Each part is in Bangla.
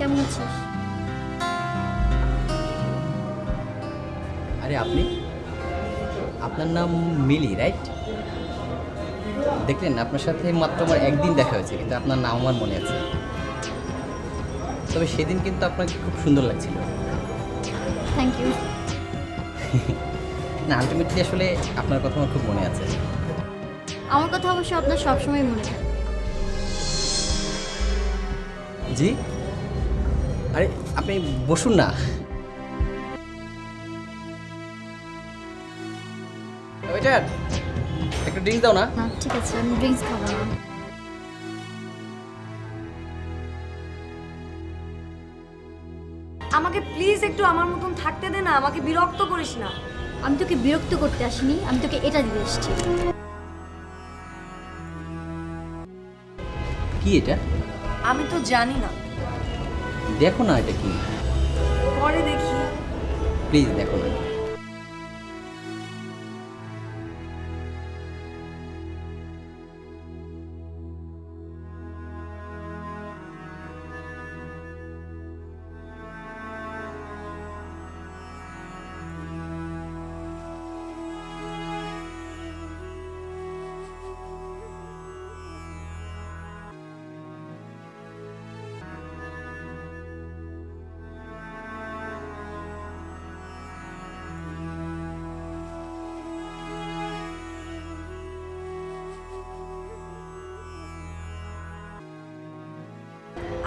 কেমন আছিস? আরে আপনি, আপনার নাম মিলি রাইট? দেখলেন আপনার সাথে মাত্র আমার একদিন দেখা হয়েছে, কিন্তু আপনার নাম আমার মনে আছে। তবে সেদিন কিন্তু আপনাকে খুব সুন্দর লাগছিল। Thank you. না, আলটিমেটলি আসলে আপনার কথা আমার খুব মনে আছে। আমার কথা অবশ্য আপনার সবসময় মনে থাকে। জি, আরে আপনি বসুন না। ওয়েটার, একটু ড্রিঙ্কস দাও না। না ঠিক আছে, আমি ড্রিঙ্কস খাবো না। আমাকে প্লিজ একটু আমার মতন থাকতে দে না, আমাকে বিরক্ত করিস না। আমি তোকে বিরক্ত করতে আসিনি, আমি তোকে এটা দিতে এসেছি। কি এটা? আমি তো জানি না, দেখো না এটা কি, পরে দেখি। প্লিজ দেখো না।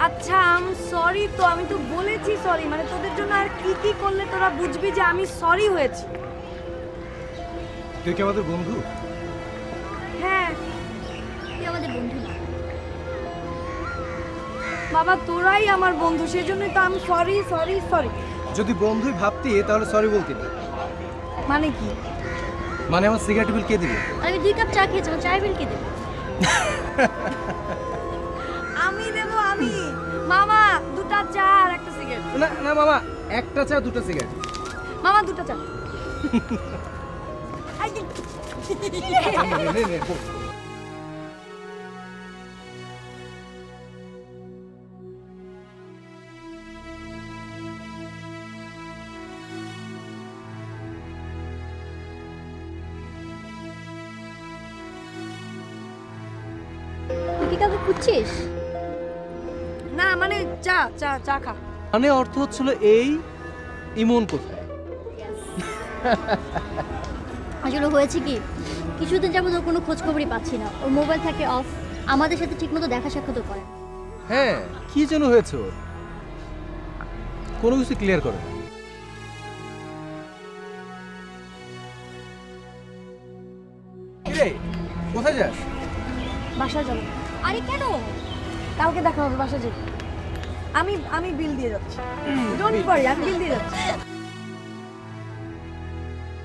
আচ্ছা আম সরি, তো আমি তো বলেছি সরি, মানে তোদের জন্য আর কি কি করলে তোরা বুঝবি যে আমি সরি হয়েছি। তুই কি আমাদের বন্ধু? হ্যাঁ তুই আমাদের বন্ধু না। বাবা, তোরাই আমার বন্ধু, সেজন্যই তো আমি সরি সরি সরি। যদি বন্ধুই ভাবতি তাহলে সরি বলতি না। মানে কি? মানে আমার সিগারেট বিল কে দিবে? আর আমি 2 কাপ চা খেয়েছি, আমার চায়ের বিল কে দেবে? আমি দেবো, আমি। মামা 2টা চা আর একটা সিগারেট। না না মামা, একটা চা দুটো সিগারেট। মামা 2টা চা। আই, নে, নে, বল। তুই কি কাউকে খুঁজছিস? না মানে চা চা চা খা। মানে অর্থ হচ্ছিল এই, ইমন কোথায়? আসলে হয়েছে কি, কিছুদিন যাবত ওর কোনো খোঁজ খবরই পাচ্ছি না। ওর মোবাইল থাকে অফ, আমাদের সাথে ঠিকমতো দেখা সাক্ষাৎও করে না। হ্যাঁ, কি যেন হয়েছে ওর, কোনো কিছু ক্লিয়ার করে না। কিরে, কোথায় যাস? বাসা যাবো। আরে কেন? কালকে দেখা হবে, বাসা যাবো। আমি বিল দিয়ে যাচ্ছি। ডোন্ট ওয়ারি, আমি বিল দিয়ে যাচ্ছি।